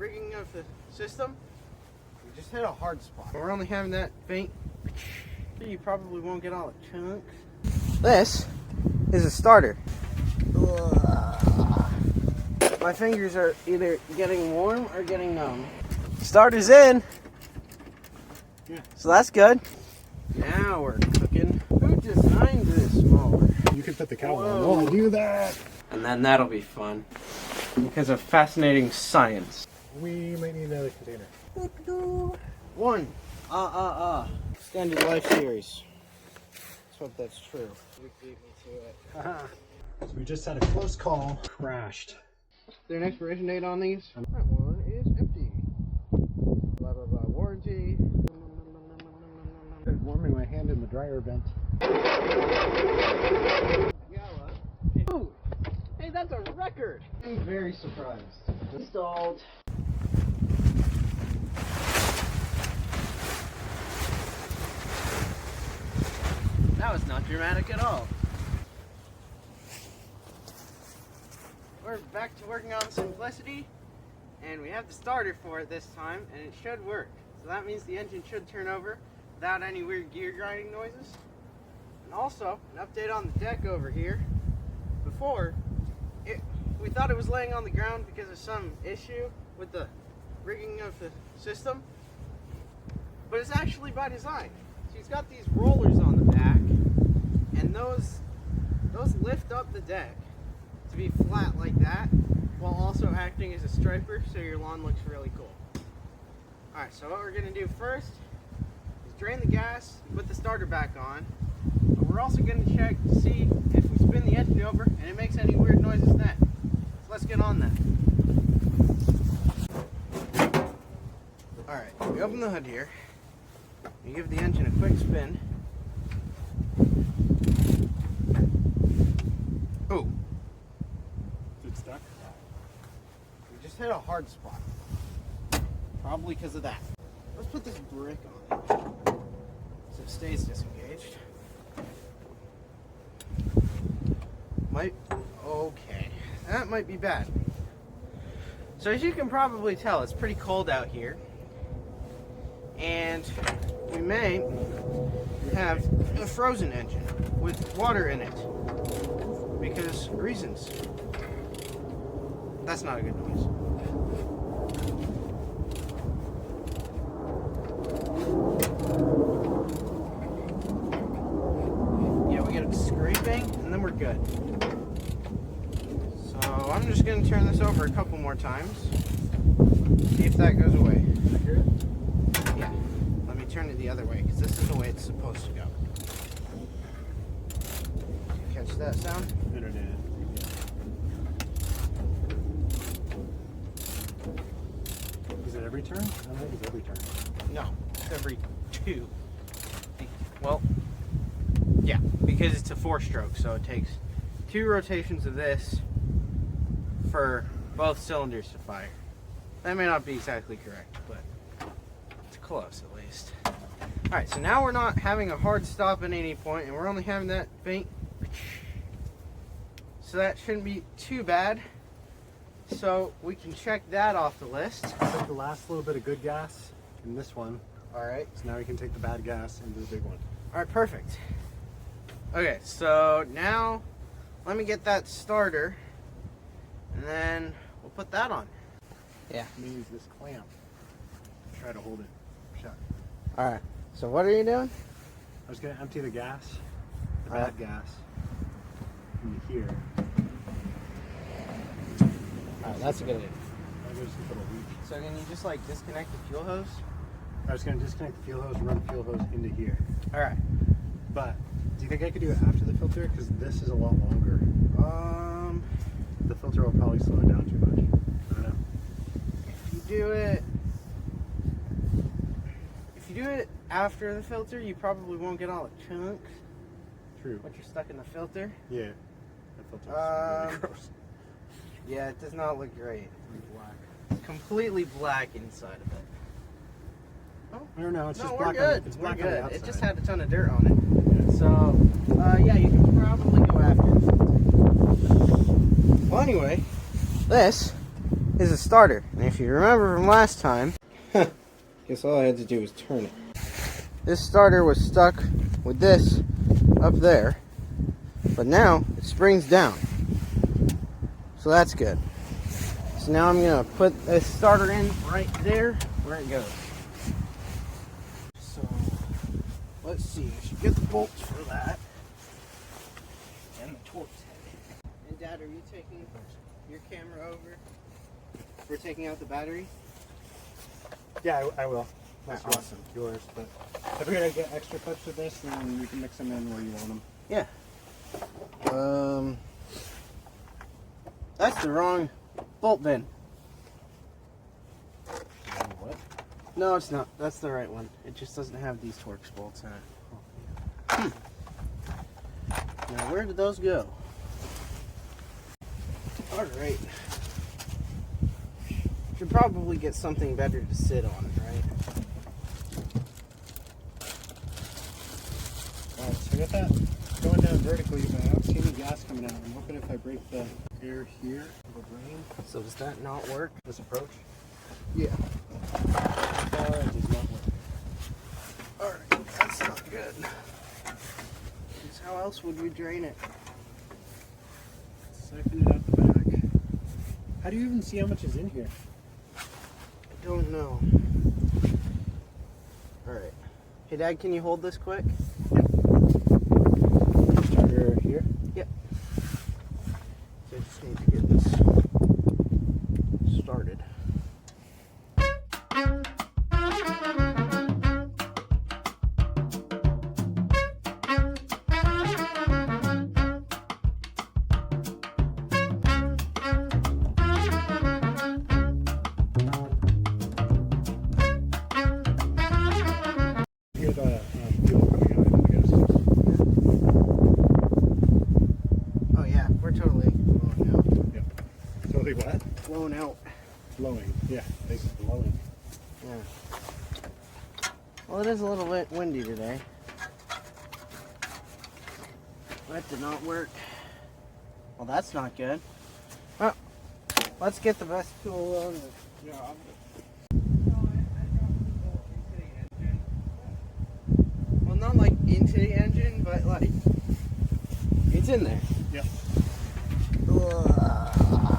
rigging of the system, we just hit a hard spot. We're only having that faint. You probably won't get all the chunks. This is a starter. My fingers are either getting warm or getting numb. Starter's in. Yeah. So that's good. Now we're cooking. Who designed this mower? You can fit the cow on. Oh, do that. And then that'll be fun. Because of fascinating science. We might need another container. One. Extended life series. Let's hope that's true. You beat me to it. So we just had a close call. Crashed. Is there an expiration date on these? That one is empty. Blah blah blah. Warranty. I'm warming my hand in the dryer vent. Ooh, hey, that's a record. I'm very surprised. Installed. That was not dramatic at all. We're back to working on simplicity, and we have the starter for it this time, and it should work. So that means the engine should turn over without any weird gear grinding noises. And also, an update on the deck over here. Before, we thought it was laying on the ground because of some issue with the rigging of the system, but it's actually by design. So he's got these rollers on the back, and those lift up the deck to be flat like that, while also acting as a striper, so your lawn looks really cool. Alright, so what we're going to do first is drain the gas, put the starter back on, but we're also going to check to see if we spin the engine over and it makes any weird noises then. So let's get on that. Alright, we open the hood here, we give the engine a quick spin. Ooh. Is it stuck? We just hit a hard spot. Probably because of that. Let's put this brick on it so it stays disengaged. Okay. That might be bad. So as you can probably tell, it's pretty cold out here. And we may have a frozen engine with water in it. Because reasons. That's not a good noise. Yeah, we get a scraping and then we're good. So I'm just going to turn this over a couple more times. See if that goes away. Yeah. Let me turn it the other way because this is the way it's supposed to go. Catch that sound? Internet. Is it every turn? I don't think it's every turn. No, it's every two. Well, yeah, because it's a 4-stroke, so it takes 2 rotations of this for both cylinders to fire. That may not be exactly correct, but it's close at least. Alright, so now we're not having a hard stop at any point, and we're only having that faint. So that shouldn't be too bad. So we can check that off the list. Took the last little bit of good gas in this one. Alright. So now we can take the bad gas into the big one. Alright, perfect. Okay, so now let me get that starter and then we'll put that on. Yeah. I'm gonna use this clamp. Try to hold it shut. Alright, so what are you doing? I was gonna empty the gas, the bad gas, into here. Alright, that's a good idea. I just put a leak. So can you just like disconnect the fuel hose? I was gonna disconnect the fuel hose and run the fuel hose into here. Alright. But do you think I could do it after the filter? Because this is a lot longer. The filter will probably slow it down too much. I don't know. If you do it after the filter, you probably won't get all the chunks. True. Once you're stuck in the filter. Yeah. That filter is really gross. Yeah, it does not look great. It's black. It's completely black inside of it. Oh, I don't know. It's No, just we're black. good. It's We're black on the good. outside. It just had a ton of dirt on it. Yeah. So, yeah, you can probably go after it. Well, anyway, this is a starter. And if you remember from last time, guess all I had to do was turn it. This starter was stuck with this up there, but now it springs down. So that's good. So now I'm gonna put this starter in right there where it goes. So let's see, I should get the bolts for that. And the Torx head. And Dad, are you taking your camera over for taking out the battery? Yeah, I will. That's That's awesome. yours, but I figured I'd get extra clips with this, and then you can mix them in where you want them. Yeah. That's the wrong bolt bin. What? No, it's not. That's the right one. It just doesn't have these Torx bolts in it. Now, where did those go? Alright. Should probably get something better to sit on, right? Alright, so I got that going down vertically, but I don't see any gas coming out. I'm hoping if I break the air here, it'll drain. So does that not work? This approach? Yeah. It does not work. Alright, that's not good. 'Cause how else would we drain it? Siphon it out the back. How do you even see how much is in here? I don't know. Alright. Hey Dad, can you hold this quick? Starter here? Yep. So I just need to get this started. Hear the fuel coming out, I guess. Oh yeah, we're totally blowing out. Yep. Totally what? Blown out. Blowing. Yeah, basically blowing. Yeah. Well, it is a little bit windy today. That did not work. Well, that's not good. Well, let's get the best tool on the job. Well, not like into the engine, but like it's in there. Yep. Ugh.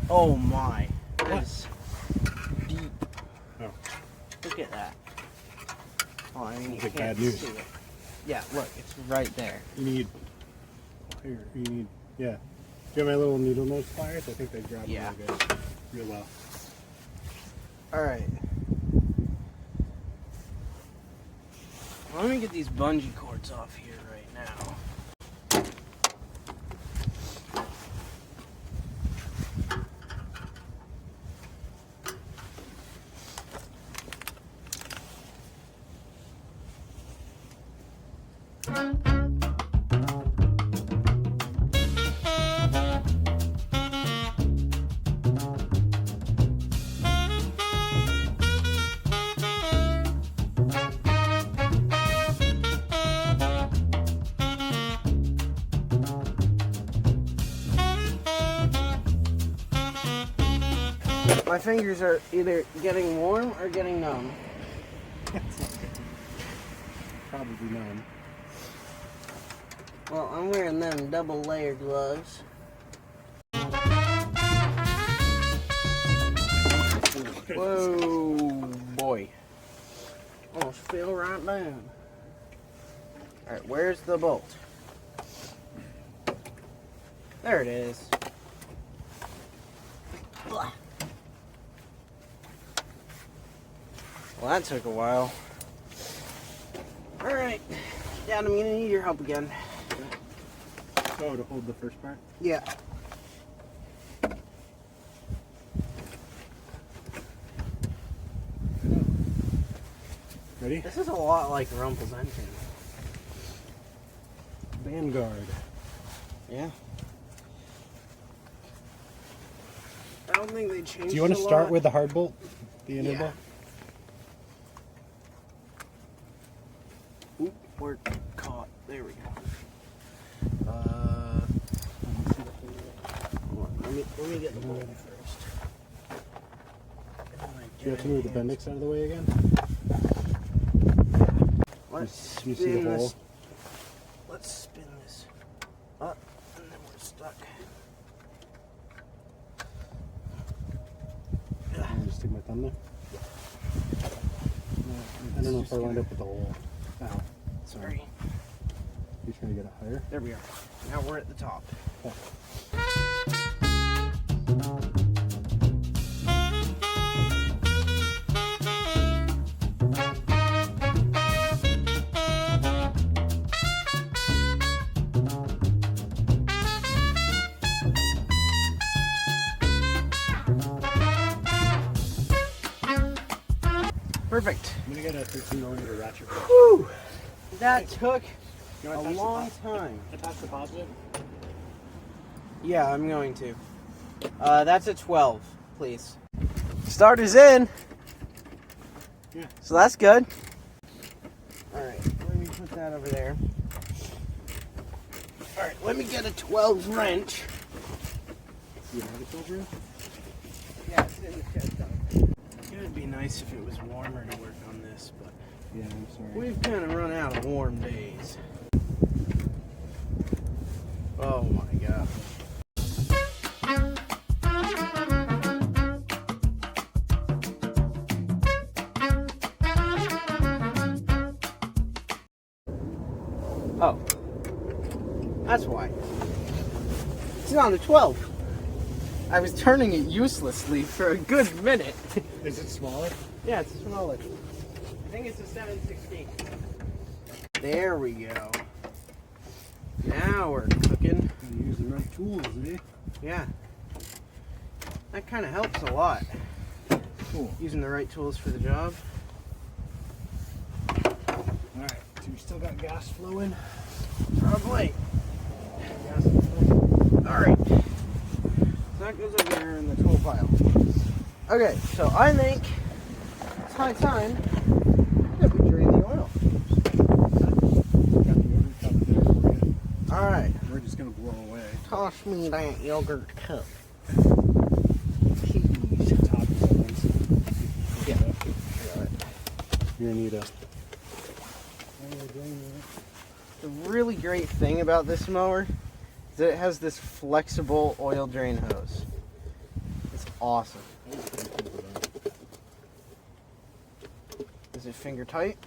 Oh my. That is deep. Oh. Look at that. Oh, I mean, you Like can't bad news. see it. Yeah, look, it's right there. You need, here, you need, yeah. Do you have my little needle nose pliers? I think they grab Yeah. really good, real well. Alright. Let me get these bungee cords off here right now. My fingers are either getting warm or getting numb. Probably none. Well, I'm wearing them double layer gloves. Whoa, boy. Almost fell right down. Alright, where's the bolt? There it is. Blah. Well, that took a while. Alright. Dad, I'm gonna need your help again. Oh, to hold the first part? Yeah. Ready? This is a lot like Rumple's engine. Vanguard. Yeah. I don't think they changed. Do you want to start with the hard bolt? The inner Yeah. bolt? Oop, we're caught. There we go. let me get the bowl first. Do you have to move the Bendix out of the way again? Let's You see the spin hole? this. Let's spin this up, and then we're stuck. Let me just stick my thumb there. I don't know if I lined up with the hole. Ow. Sorry. You trying to get it higher? There we are. Now we're at the top. Oh. Perfect. I'm gonna get a 13mm ratchet. Whew. That took You a wanna touch the long time. Attach the positive. Yeah, I'm going to. That's a 12, please. Starter's in. Yeah. So that's good. Alright, let me put that over there. Alright, let me get a 12 wrench. You have a 12 wrench? Yeah, it's in the shed though. It would be nice if it was warmer to work on this, but Yeah, I'm sorry. we've kind of run out of warm days. Oh my god. Oh. That's why. It's on the 12. I was turning it uselessly for a good minute. Is it smaller? Yeah, it's smaller. I think it's a 7/16. There we go. Now we're cooking. Gotta use the right tools, eh? Yeah. That kind of helps a lot. Cool. Using the right tools for the job. Alright, so we still got gas flowing? Probably. Gas is flowing. Alright. So that goes over there in the tool pile. Okay, so I think it's high time that we drain the oil. Got the yogurt cup there for you. Alright. We're just gonna blow away. Toss me that yogurt cup. Top settings. Yeah. You're gonna need a. The really great thing about this mower is that it has this flexible oil drain hose. It's awesome. Is it finger tight?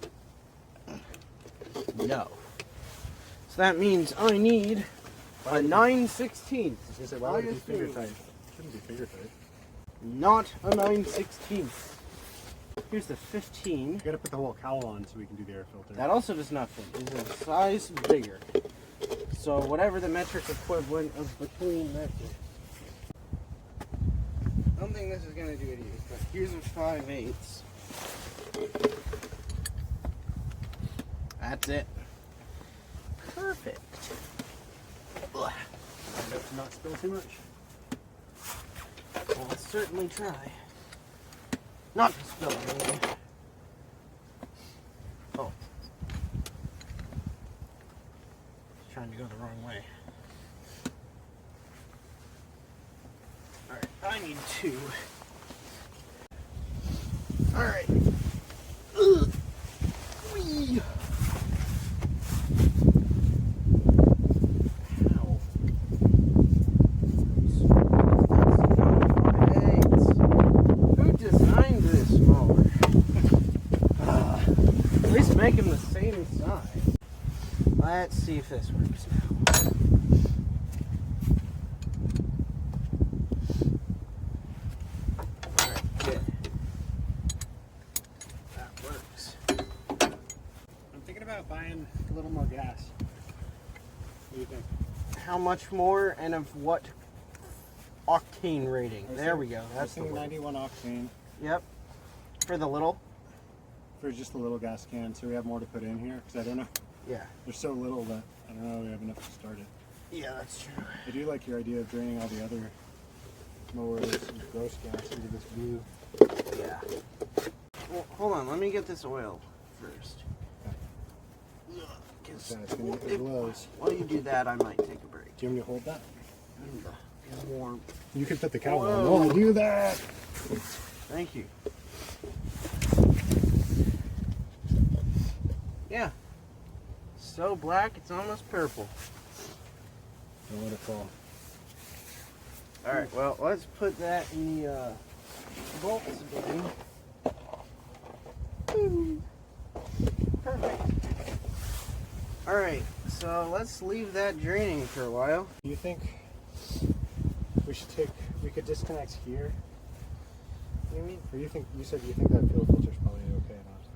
No. So that means I need a 9/16. Why would it be finger tight? Shouldn't be finger tight. Not a 9/16. Here's the 15. You gotta put the whole cowl on so we can do the air filter. That also does not fit. It's a size bigger. So whatever the metric equivalent of between metrics. I don't think this is going to do it either, but here's a 5/8. That's it. Perfect. Ugh. To not spill too much. Well, let's certainly try. Not to spill anything. Oh. Trying to go the wrong way. Alright, I need 2. Alright. Whee! Ow. Who designed this mower? At least make them the same size. Let's see if this works now. Alright, good. That works. I'm thinking about buying a little more gas. What do you think? How much more and of what octane rating? There we go. That's the word. 91 octane Yep. For the little? for just a little gas can, so we have more to put in here. Because I don't know, Yeah. there's so little that I don't know we have enough to start it. Yeah, that's true. I do like your idea of draining all the other mowers and gross gas into this blue. Yeah. Well, hold on. Let me get this oil first. Yeah, it's gonna get the glows. While you do that, I might take a break. Do you want me to hold that? warm. You can fit the cowl Whoa. on. Oh, do that. Thank you. Yeah. So black, it's almost purple. Don't let it fall. Alright, well, let's put that in the bolts again. Woo. Perfect. Alright, so let's leave that draining for a while. Do you think we could disconnect here? What do you mean? Or you said you think that fuel filter's probably okay enough?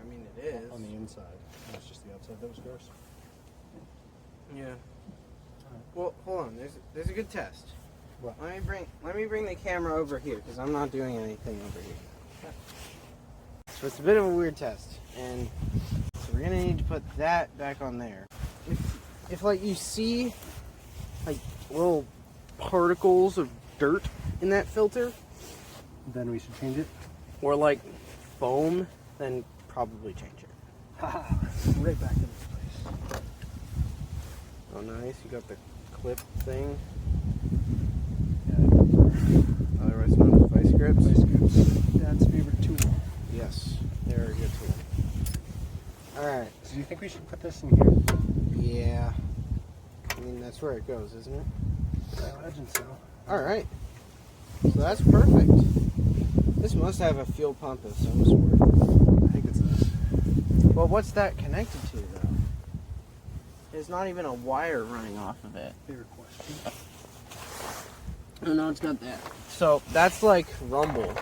I mean, it is. On the inside. And it's just the outside that was gross. Yeah. Well, hold on. There's a good test. What? Let me bring the camera over here because I'm not doing anything over here. So it's a bit of a weird test, and so we're gonna need to put that back on there. If like you see like little particles of dirt in that filter, Then we should change it? or like foam, then probably change it. Haha. Right back into place. Oh, nice. You got the clip thing. Yeah. Otherwise known as vice grips. Vice grips. Dad's favorite tool. Yes, they're a good tool. Alright. So do you think we should put this in here? Yeah. I mean, that's where it goes, isn't it? I imagine so. Alright. So that's perfect. This must have a fuel pump of some sort. I think it's this. Well, what's that connected to, though? There's not even a wire running off of it. Favorite question. Oh, no, it's got that. So, that's like rumble.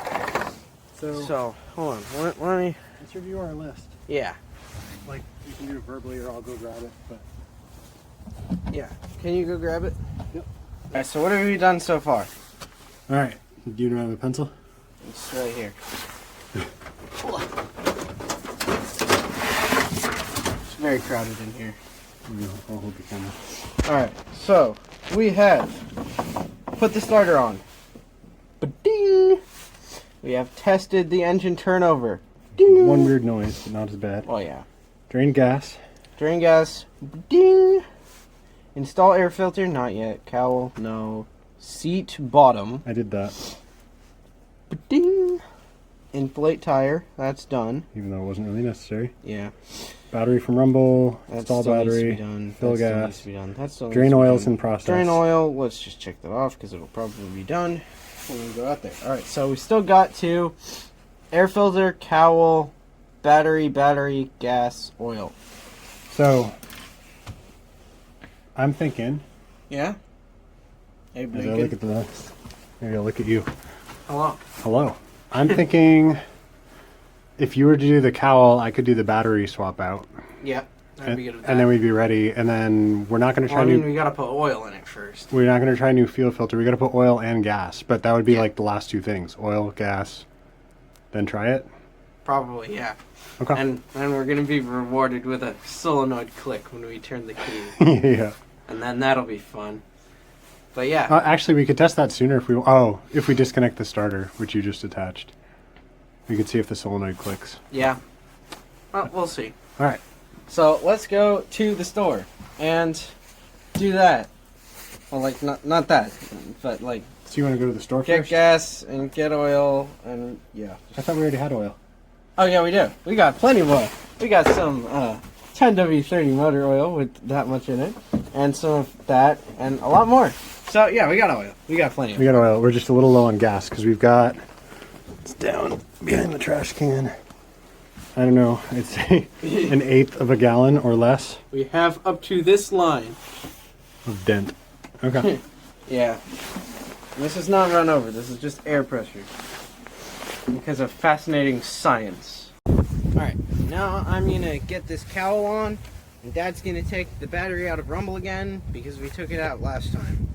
So hold on. Let me... Let's review our list. Yeah. Like, you can do it verbally or I'll go grab it, but... Yeah. Can you go grab it? Yep. Alright, so what have we done so far? Alright. Do you have a pencil? It's right here. It's very crowded in here. I'll hold the camera. Alright, so we have put the starter on. Ba-ding! We have tested the engine turnover. Ding! One weird noise, but not as bad. Oh yeah. Drain gas. Drain gas. Ding! Install air filter. Not yet. Cowl. No. Seat bottom. I did that, Ding! Inflate tire. That's done. even though it wasn't really necessary. Yeah. Battery from Rumble. That Install still needs to be battery. done. Fill That still gas. needs to be done. That still Drain needs to be oil's done. in process. Drain oil. Let's just check that off because it'll probably be done when we go out there. All right. So we still got to air filter, cowl, battery, gas, oil. So, I'm thinking, Yeah. Hey, as I look at the, maybe I'll look at you. Hello. Hello. I'm thinking, if you were to do the cowl, I could do the battery swap out. Yeah. That'd be good with that. And then we'd be ready. And then we're not going to try we gotta put oil in it first. We're not going to try a new fuel filter. We got to put oil and gas. But that would be Yeah. like the last two things: oil, gas. Then try it. Probably, yeah. Okay. And we're gonna be rewarded with a solenoid click when we turn the key, Yeah. and then that'll be fun. But yeah. Actually, we could test that sooner if we. If we disconnect the starter, which you just attached, we could see if the solenoid clicks. Yeah. Well, we'll see. All right. So let's go to the store and do that. Well, like not that, but like So you want to go to the store get first? gas and get oil and yeah. I thought we already had oil. Oh yeah, we do. We got plenty of oil. We got some 10W30 motor oil with that much in it, and some of that, and a lot more. So yeah, we got oil. We got plenty of We got oil. We're just a little low on gas because we've got. It's down behind the trash can. I don't know. I'd say an eighth of a gallon or less We have up to this line. of dent. Okay. Yeah. This is not run over. This is just air pressure. Because of fascinating science. Alright, now I'm gonna get this cowl on, and Dad's gonna take the battery out of Rumble again because we took it out last time.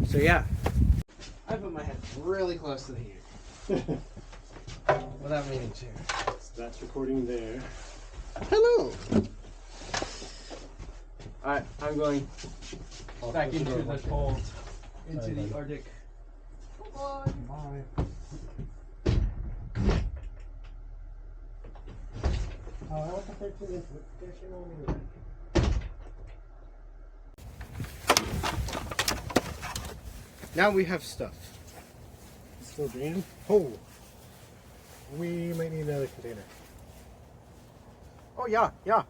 So yeah. I put my head really close to the heater. Without meaning to. So that's recording there. Hello! Alright, I'm going back into the cold, into the Arctic. Bye. Bye. I want the 13 inch. Now we have stuff. It's still draining. Oh, we might need another container. Oh yeah, yeah,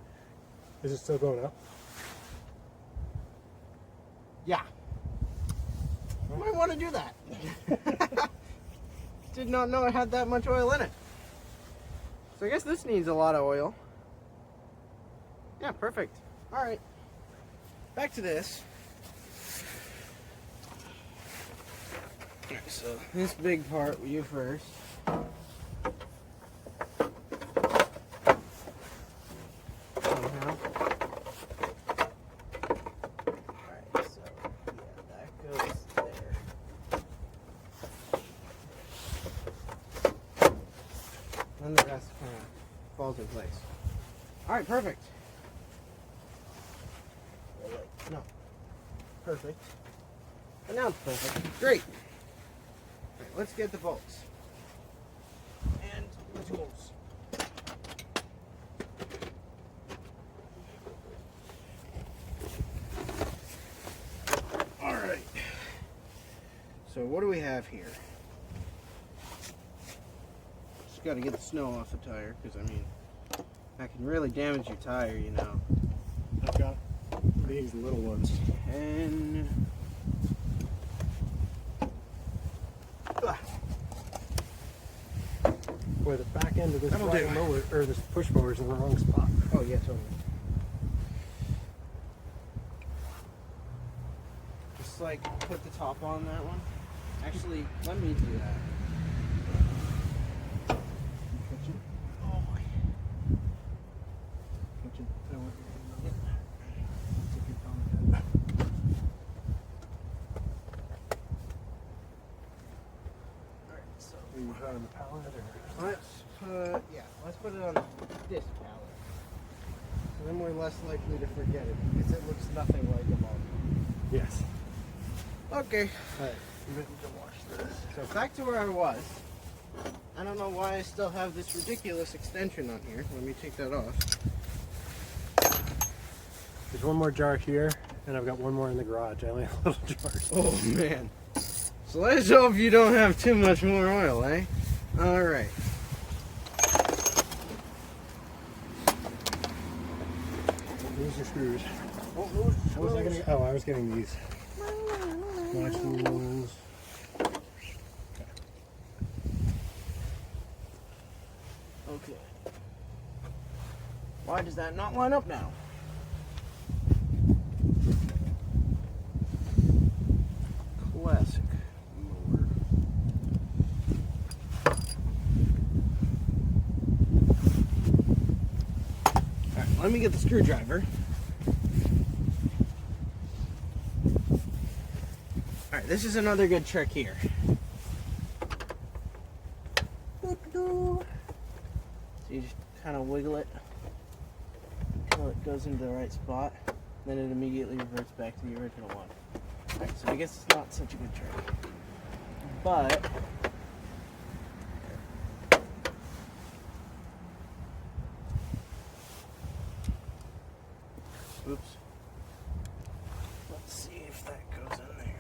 Is it still going up? yeah. You might want to do that. Did not know it had that much oil in it. So I guess this needs a lot of oil. Yeah, perfect. All right, back to this. All right, so this big part, you first. Somehow. Alright, so yeah, that goes there. Then the rest kind of falls in place. Alright, perfect. No. Perfect. And now it's perfect. Great. Alright, let's get the bolts. And the tools. Alright. So what do we have here? Just got to get the snow off the tire, because I mean, that can really damage your tire, you know. I've got these little ones. And Boy, the back end of this That'll do. mower, or this push mower, is in the wrong spot. oh yeah, totally. Just like put the top on that one. Actually, let me do that. Oh my. Alright, so Are you put it on the pallet, or? let's put it on this pallet. So then we're less likely to forget it because it looks nothing like a log. Yes. Okay. Alright, you might need to wash this. So back to where I was. I don't know why I still have this ridiculous extension on here. Let me take that off. There's one more jar here, and I've got one more in the garage. I only have little jars. Oh man. So let's hope you don't have too much more oil, eh? Alright. These are screws. Oh, What was I getting? Oh, I was getting these. My tools. Okay. Why does that not line up now? Classic mower. Alright, let me get the screwdriver. Alright, this is another good trick here. So you just kind of wiggle it until it goes into the right spot. Then it immediately reverts back to the original one. Alright, so I guess it's not such a good trick. But oops. Let's see if that goes in there.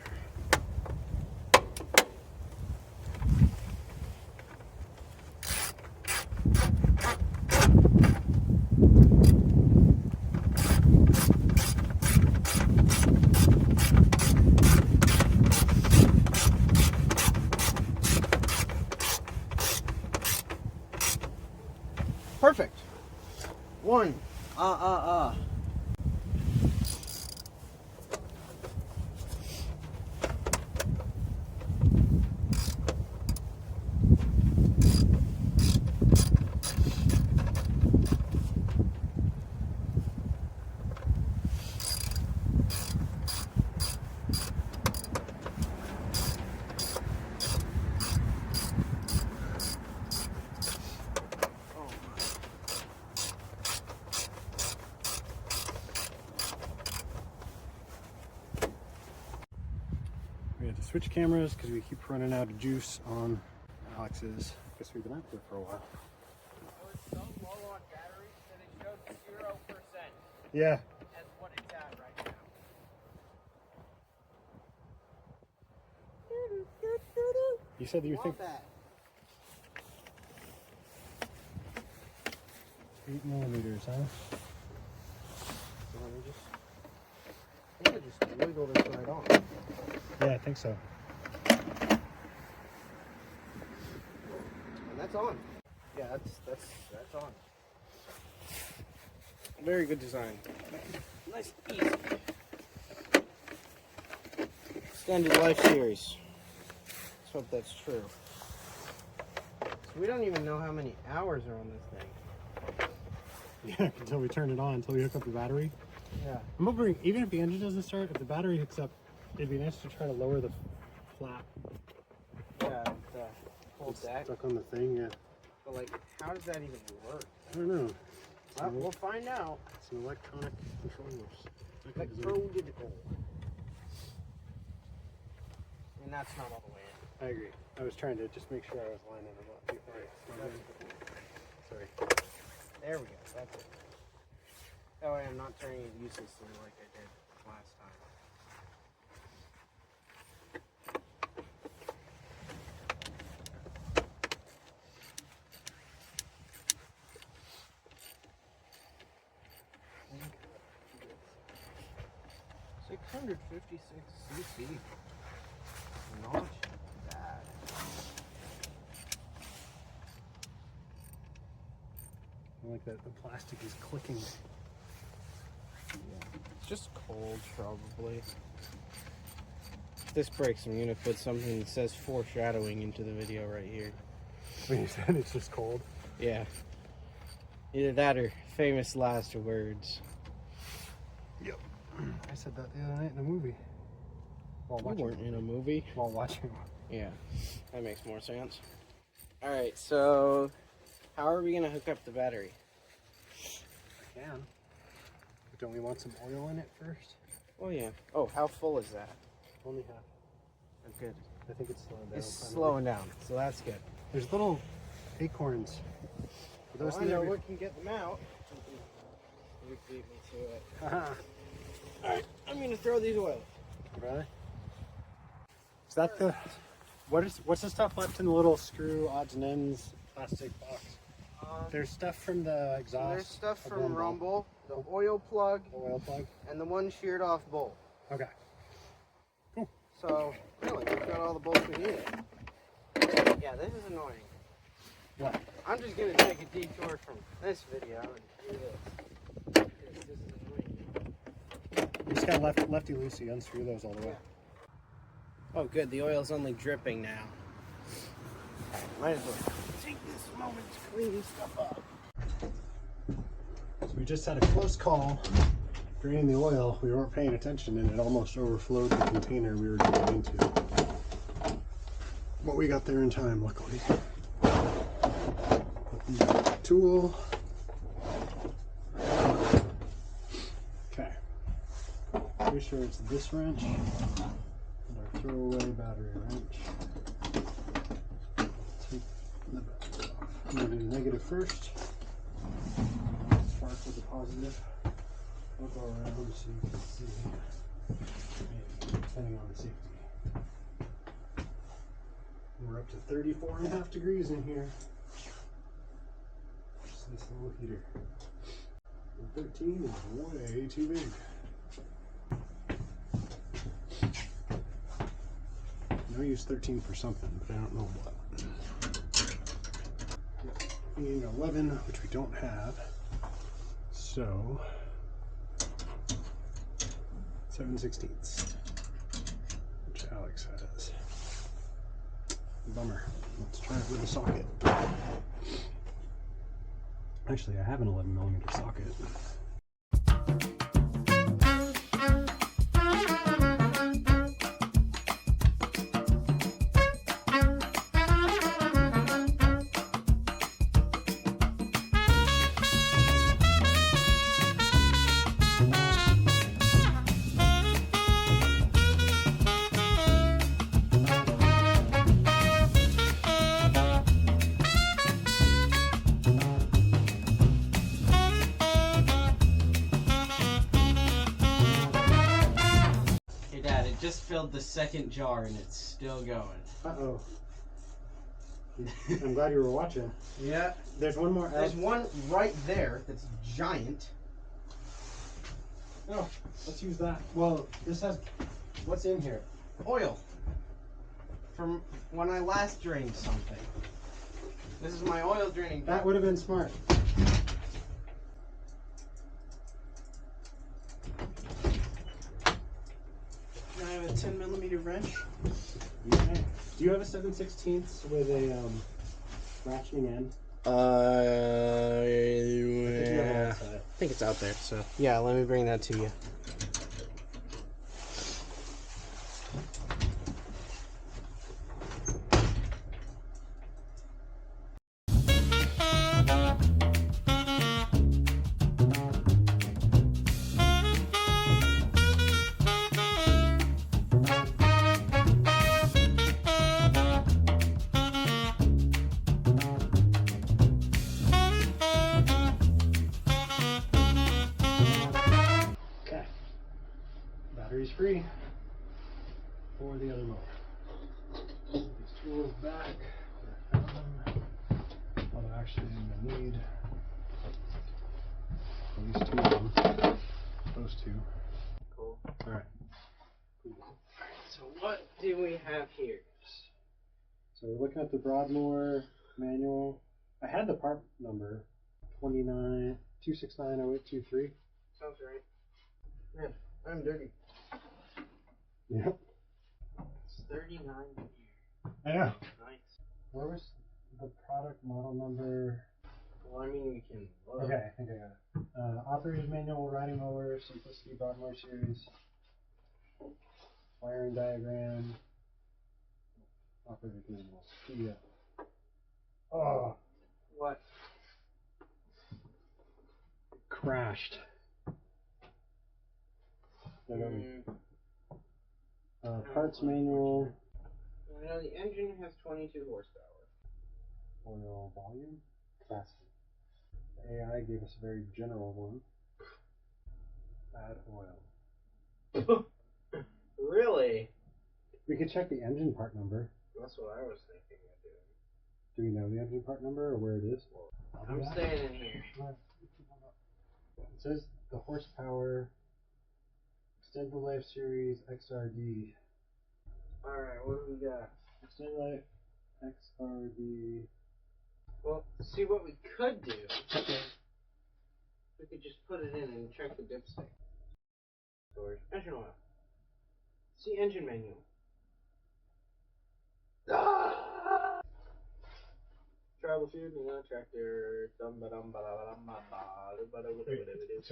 Perfect. One. We had to switch cameras because we keep running out of juice on Alex's. Guess we've been out there for a while. We're so low on batteries that it showed 0%. Yeah. That's what it's at right now. You said that you think that. 8 millimeters, huh? So let me just wiggle this right on. Yeah, I think so. And that's on. Yeah, that's on. Very good design. Nice, easy. Extended life series. Let's hope that's true. So we don't even know how many hours are on this thing. Yeah, until we turn it on, until we hook up the battery. Yeah. I'm wondering, even if the engine doesn't start, if the battery hooks up, it'd be nice to try to lower the flap. Yeah, the whole deck. Stuck on the thing, yeah. But like, how does that even work? I don't know. Well, we'll find out. It's an electronic controllers. Electro-digital. And that's not all the way in. I agree. I was trying to just make sure I was lining them up before I started. Sorry. There we go. That's it. That way I'm not turning it uselessly like I did last time. $656 cc. Not bad. I like that the plastic is clicking. It's just cold, probably. If this breaks, I'm gonna put something that says foreshadowing into the video right here. When you said it's just cold. Yeah. Either that or famous last words. Yep. I said that the other night in a movie. While We watching. weren't in a movie. While watching. Yeah, that makes more sense. All right, so how are we gonna hook up the battery? I can. But don't we want some oil in it first? Oh yeah. Oh, how full is that? Only half. Oh, good. I think it's slowing down. It's finally. slowing down, so that's good. There's little acorns. Are those Well, I know what can get them out. You beat me to it. Haha. All right, I'm gonna throw these away. Really? Is that the... What's the stuff left in the little screw odds and ends plastic box? There's stuff from the exhaust. There's stuff of from Rumble, the oil plug, The oil plug. and the one sheared off bolt. Okay. Cool. So, really, we've got all the bolts we need. Yeah, this is annoying. What? I'm just gonna take a detour from this video and do this. This is annoying. You just got lefty loosey, unscrew those all the way. Oh, good. The oil's only dripping now. Might as well take this moment to clean stuff up. So we just had a close call draining the oil. We weren't paying attention and it almost overflowed the container we were getting into. But we got there in time, luckily. Tool. Okay. Pretty sure it's this wrench and our throwaway battery wrench. Take the battery off. I'm going to do the negative first. Start with the positive. We'll go around so you can see. Maybe, depending on the safety. We're up to 34.5 degrees in here. Just this little heater. And 13 is way too big. I know I use 13 for something, but I don't know what. We need 11, which we don't have. So 7/16, which Alex has. Bummer. Let's try it with a socket. Actually, I have an 11mm socket. Hey Dad, it just filled the second jar and it's still going. Uh-oh. I'm glad you were watching. Yeah. There's one more. There's one right there that's giant. Oh, let's use that. Well, this has. What's in here? Oil. From when I last drained something. This is my oil draining. That would have been smart. Can I have a 10mm wrench? Okay. Do you have a 7/16 with a ratcheting end? Yeah. I think it's out there, so. Yeah, let me bring that to you. Okay. Battery's free for the other motor. These tools back. Although actually I'm gonna need at least two of them. Those two. Cool. Alright. So what do we have here? So we're looking at the Broadmoor manual. I had the part number 2690823. Sounds right. Man, I'm dirty. Yep. It's 39 here. I know. Nice. Where was the product model number? Well, I mean, we can look. Okay, I think I got it. Operator's manual, riding mower, Simplicity Broadmoor series, wiring diagram, operator's manual, PDF. Oh, What? crashed. Parts manual, I know the engine has 22 horsepower. oil volume, capacity. The AI gave us a very general one. Add oil. Really? We could check the engine part number. That's what I was thinking of doing. Do we know the engine part number or where it is? I'm staying in here. It says the horsepower, extended life series XRD. Alright, what do we got? Extended life XRD. Well, see what we could do. We could just put it in and check the dipstick. Storage. Engine oil. See engine manual. Troubleshoot, tractor. So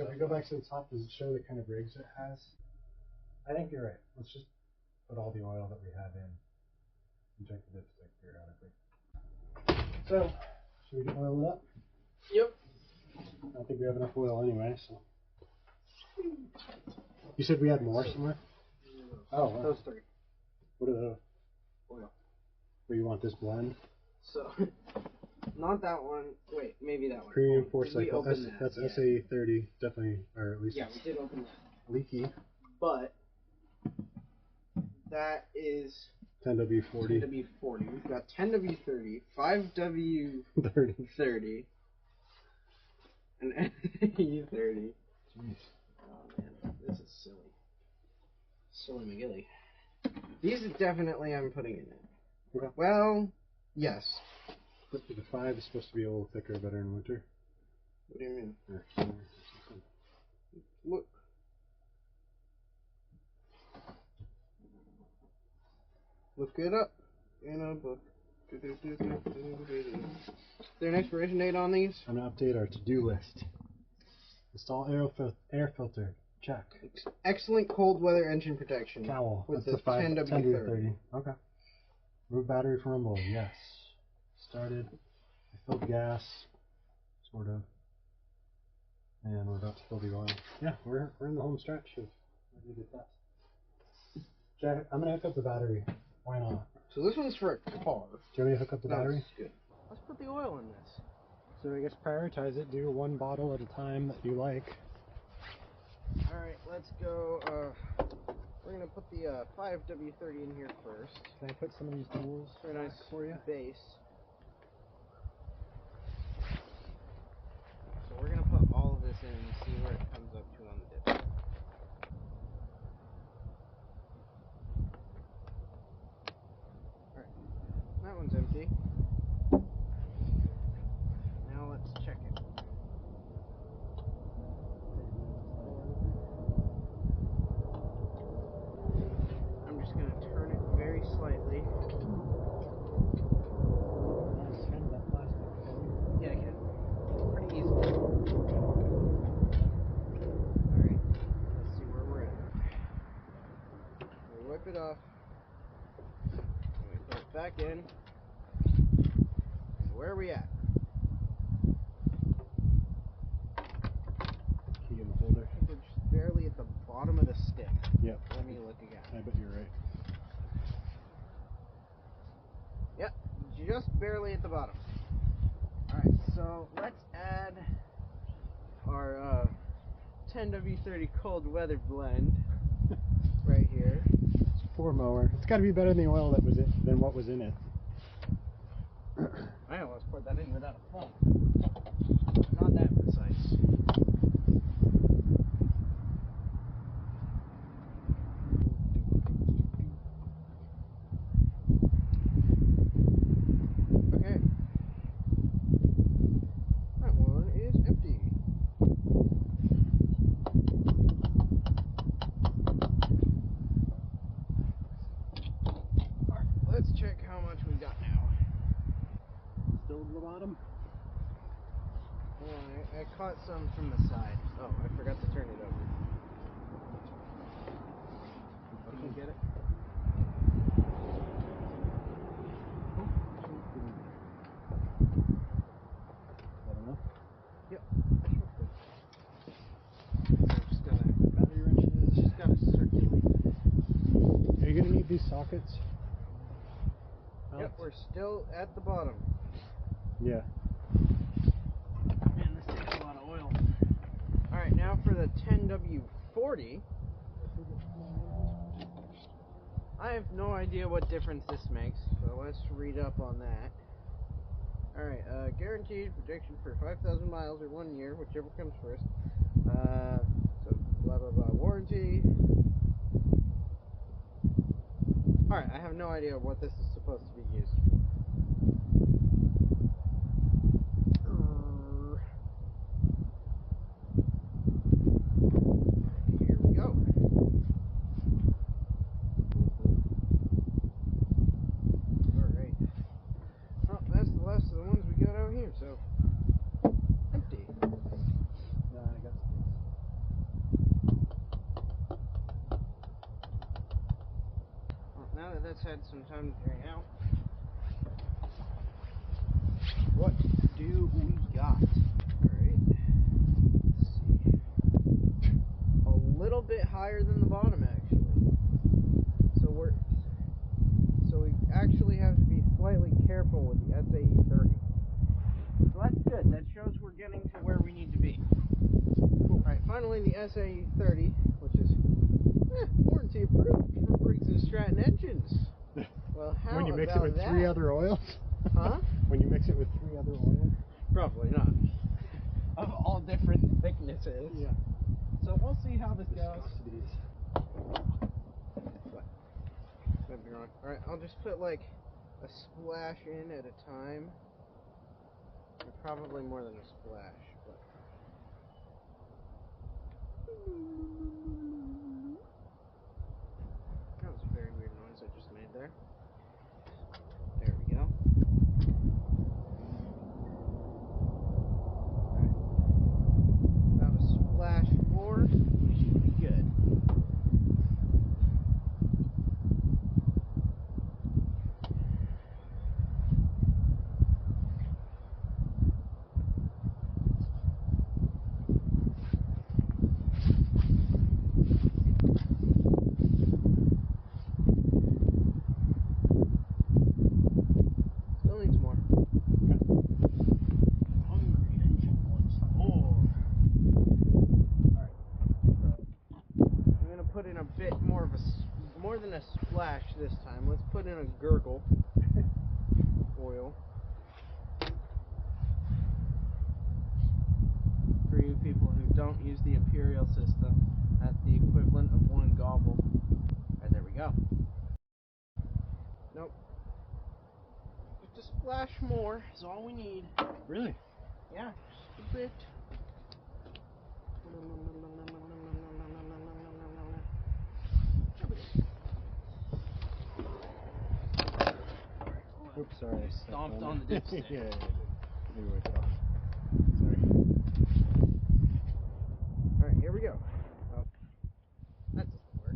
if we go back to the top, does it show the kind of rigs it has? I think you're right. Let's just put all the oil that we have in and check the dipstick periodically. So, should we oil it up? Yep. I don't think we have enough oil anyway, so. You said we had more somewhere? Oh, wow. Those three. What are those? Oil. Where you want this blend? So, not that one. Wait, maybe that one. Premium Did 4-cycle. we open That's that? SA30, definitely, or at least Yeah, it's we did open that. leaky. But that is 10W40. 10W40. We've got 10W30, 5W30, and NE30. Jeez. Oh man, this is silly. Silly McGilly. These are definitely I'm putting in it. Okay. Well, yes. The 5 is supposed to be a little thicker, better in winter. What do you mean? Or Look. Look it up in a book. Is there an expiration date on these? I'm going to update our to-do list. Install air filter. Check. Excellent cold weather engine protection. Cowl. With That's the 10W30. Okay. Remove battery from rumble. Yes. Started. I filled gas. Sort of. And we're about to fill the oil. Yeah, we're in the home stretch of ready to test. Jack, I'm going to hook up the battery. Why not? So this one's for a car. Do you want me to hook up the battery? Good. Let's put the oil in this. So I guess prioritize it. Do one bottle at a time that you like. Alright, let's go. We're going to put the 5W30 in here first. Can I put some of these tools for a nice for you? base. this in and see where it comes up to on the dip. Alright, that one's empty. Now let's check it. I'm just going to turn it very slightly. Yeah, I can. Pretty easily. Alright, let's see where we're at. We wipe it off. And we put it back in. And where are we at? Key in the holder. I think we're just barely at the bottom of the stick. Yep. Let me look again. I bet you're right. Yep, just barely at the bottom. Alright, so let's add our 10W30 cold weather blend right here. It's a 4 mower. It's got to be better than the oil that was than what was in it. I almost poured that in without a foam. Not that precise. Okay. That one is empty. Alright, let's check how much we got now. Still at the bottom? Oh, I caught some from the side. Oh, I forgot to turn it over. Can you get it? I don't know. Yep. So just gotta Battery wrenches. just gotta circulate. Are you gonna need these sockets? Yep, we're still at the bottom. Yeah. Man, this takes a lot of oil. Alright, now for the 10W40. I have no idea what difference this makes, so let's read up on that. Alright, guaranteed protection for 5,000 miles or 1 year, whichever comes first. So, blah blah blah, warranty. Alright, I have no idea what this is supposed to be used. Here we go. Alright. Well, that's the last of the ones we got out here, so empty. I got some. Well, now that that's had some time to dry out, what do we got? Alright. Let's see. A little bit higher than the bottom, actually. So we actually have to be slightly careful with the SAE30. So that's good. That shows we're getting to where we need to be. Alright, finally the SAE30, which is warranty approved for Briggs & Stratton engines. Well, how When you mix it about with that? 3 other oils? Huh? When you mix it with 3 other oils? Probably not. Of all different thicknesses. Yeah. So we'll see how this goes. Viscosities. Might be wrong. Alright, I'll just put like a splash in at a time. Or probably more than a splash, but that was a very weird noise I just made there. There we go. Alright. About a splash more. We should be good. Still needs more. Hungry engine wants more. Alright. So I'm gonna put in a bit more of more than a splash this time. Let's put in a gurgle oil. For you people who Just a splash more is all we need. Really? Yeah, just a bit. Oops, sorry. I Stomped on the dipstick. Yeah, I did. Maybe wipe it off. Sorry. Alright, here we go. Oh, that doesn't work.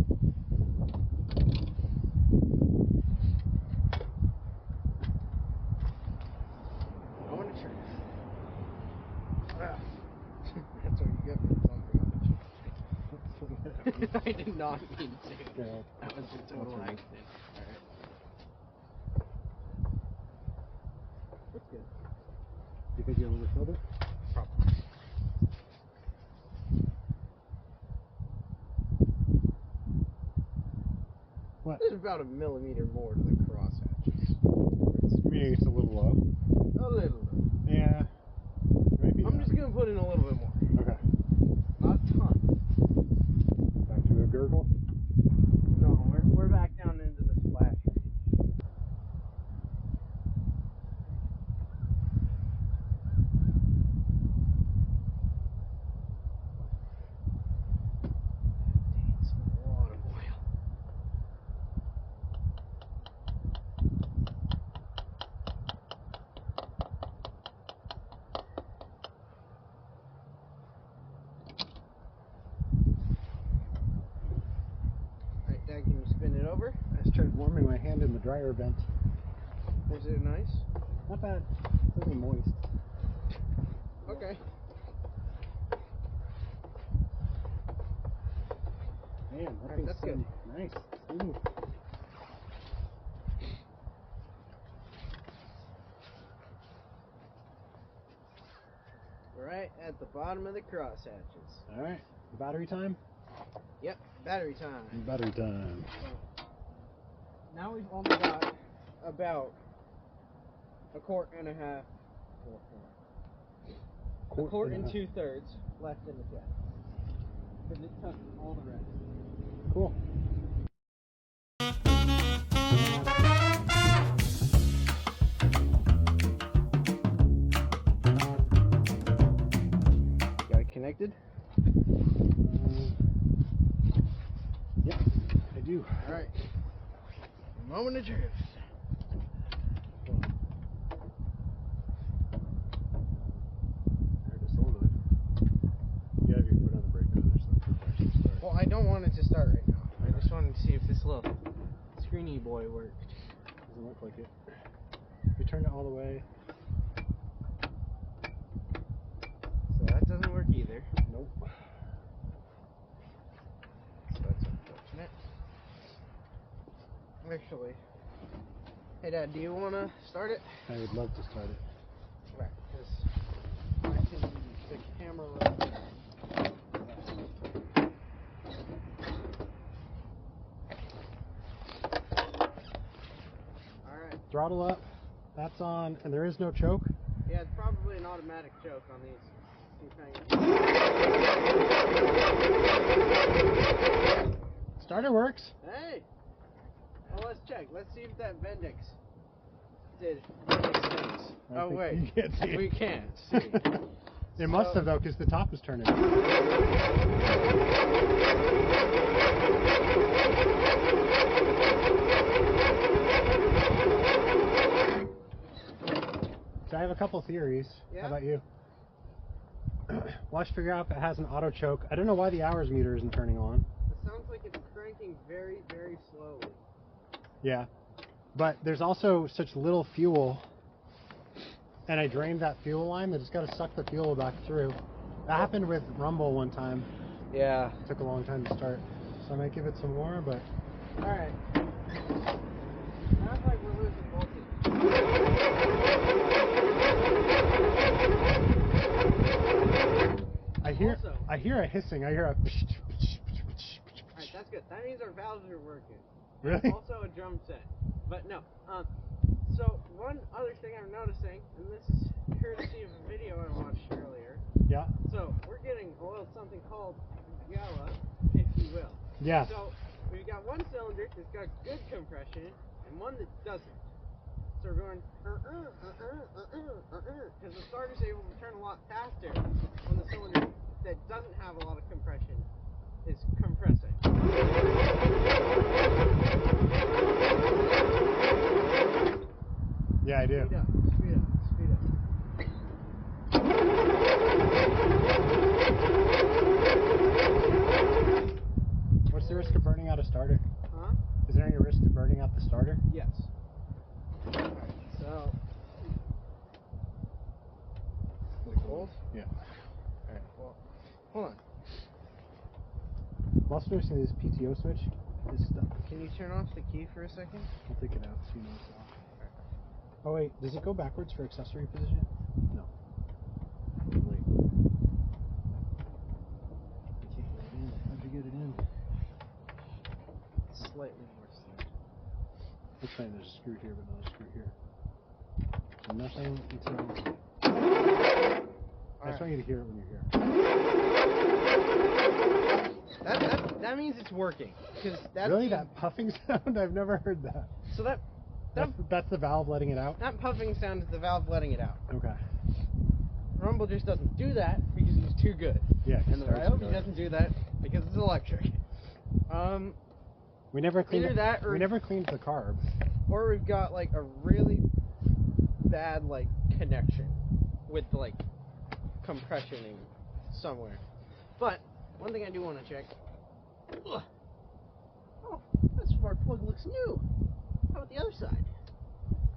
I want to try. That's what you get for something on the I did not mean to. Yeah, That was a total accident. Alright. That's good. you think you'll overfilled it? Probably. What? There's about a millimeter more to the cross hatches. Maybe it's a little low. A little. Yeah. Maybe. I'm just gonna put in a little bit more. Okay. Not a ton. Back to a gurgle. No, we're back down into the splash range. It's a lot of oil. Alright, Dad, can you spin it over? I just tried warming my hand in the dryer vent. Was it nice? Not bad. It's really moist. Okay. Man, that Alright, thing's that's steady. good. Nice. Smooth. Right at the bottom of the cross hatches. Alright. Battery time? Yep, battery time. Battery time. Now we've only got about a quart and a half. A quart and 2/3 left in the cat. Because it took all the rest. Cool. Got it connected? Yep, I do. Alright. Moment of truth. I just hold it. You have your foot on the brake because there's some actually start. Well, I don't want it to start right now. I just wanted to see if this little screeny boy worked. Doesn't look like it. If you turn it all the way. So that doesn't work either. Nope. So that's unfortunate. Actually, hey Dad, do you want to start it? I would love to start it. Right, because I can the camera right there. Alright. Throttle up. That's on, and there is no choke. Yeah, it's probably an automatic choke on these. Starter works. Hey! Well, let's check. Let's see if that Bendix did things. Oh, wait. You can't see it. We can't see. It must have, though, because the top was turning. So I have a couple theories. Yeah? How about you? Watch figure out if it has an auto choke. I don't know why the hours meter isn't turning on. It sounds like it's cranking very, very slowly. Yeah. But there's also such little fuel, and I drained that fuel line that it's got to suck the fuel back through. That happened with Rumble one time. Yeah. It took a long time to start. So I might give it some more, but... Alright. Sounds like we're losing voltage. I hear a hissing. I hear a... Alright, that's good. That means our valves are working. Really? It's also a drum set. But no. So one other thing I'm noticing, and this is courtesy of a video I watched earlier. Yeah. So we're getting oiled something called Gala, if you will. Yeah. So we've got one cylinder that's got good compression and one that doesn't. So we're going because the starter's able to turn a lot faster when the cylinder that doesn't have a lot of compression is compressing. Yeah, I do. Speed up, speed up, speed up. What's the risk of burning out a starter? Huh? Is there any risk of burning out the starter? Yes. Alright, so. Hold? Yeah. Alright, well, hold on. I'm also noticing this PTO switch is stuck. Can you turn off the key for a second? I'll take it out so you know it's off. Oh wait, does it go backwards for accessory position? No. Wait. Can't get it in. How'd you get it in? Slightly more slow. Looks like there's a screw here, but not a screw here. So nothing until... I just want you to hear it when you're here. That means it's working. That's Really? That puffing sound? I've never heard that. So That's the valve letting it out? that puffing sound is the valve letting it out. Okay. Rumble just doesn't do that because he's too good. Yeah. And the Ryobi doesn't do that because it's electric. We never cleaned Either that or we never cleaned the carb. Or we've got like a really bad like connection with like compressioning somewhere. But one thing I do want to check. Ugh. Oh, that spark plug looks new. How about the other side?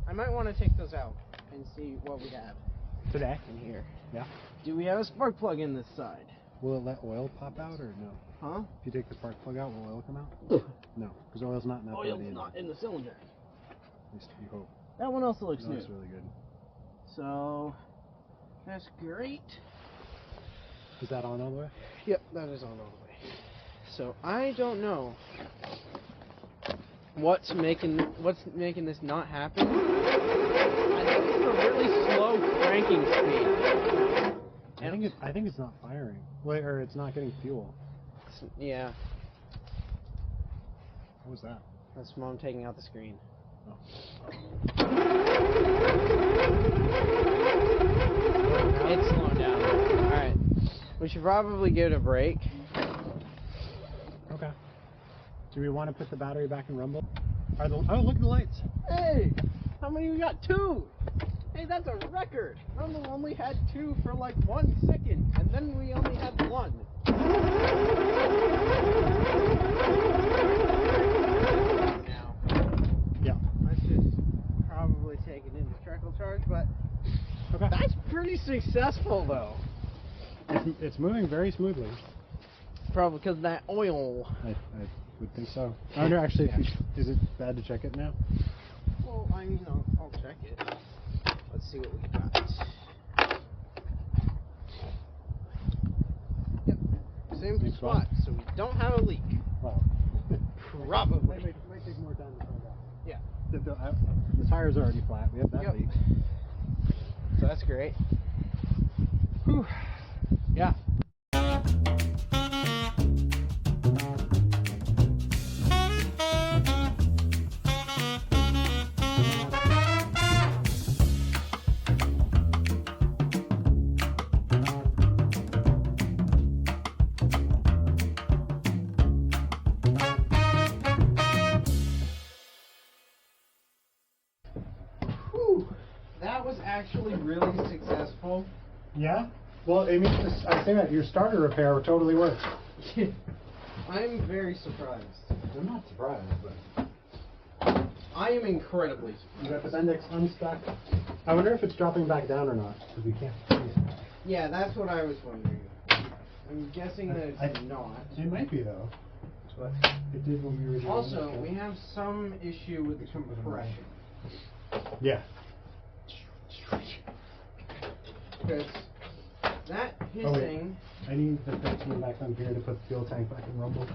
I might want to take those out and see what we have Today? in here. Yeah. Do we have a spark plug in this side? Will it let oil pop out or no? Huh? If you take the spark plug out, will oil come out? No, because oil's not in that Oil's body. not in the cylinder. At least we hope. That one also looks It new. looks really good. So that's great. Is that on all the way? Yep, that is on all the way. So I don't know what's making this not happen. I think it's a really slow cranking speed. I think it's not firing. Or it's not getting fuel. Yeah, What was that? that's Mom taking out the screen. Oh. It's slowing down. Alright. We should probably give it a break. Okay. Do we want to put the battery back in Rumble? Oh, look at the lights. Hey! How many we got? 2! Hey, that's a record! Rumble only had 2 for like 1 second, and then we only had 1. Now. Yeah. Let's just probably take it into trickle charge, but Okay. that's pretty successful though. It's moving very smoothly. Probably because of that oil. I would think so. I wonder actually, is it bad to check it now? Well, I mean, I'll check it. Let's see what we got. Yep, same spot, so we don't have a leak. Well, Probably. might take more time to find out. Yeah. The tire's already flat. We have that leak. So that's great. Whew. Yeah. That was actually really successful. Yeah? Well, I mean, I say that your starter repair totally worked. I'm very surprised. I'm not surprised, but I am incredibly surprised. you got the Bendix unstuck. I wonder if it's dropping back down or not, because we can't see it. Yeah, that's what I was wondering. I'm guessing that it's not. It might be though. But it did when we were doing also, we have some issue with the compression. Yeah. Because that hissing... I need the 13 back on here to put the fuel tank back in Rumble.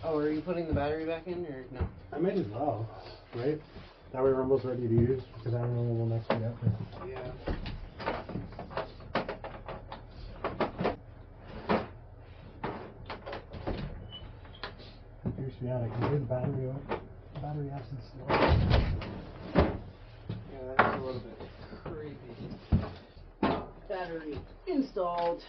Oh, are you putting the battery back in, or no? I might as well, right? That way Rumble's ready to use, because I don't know when we'll next be out there. Yeah. Here's the out. I can hear the battery acid still. little bit creepy. Battery installed.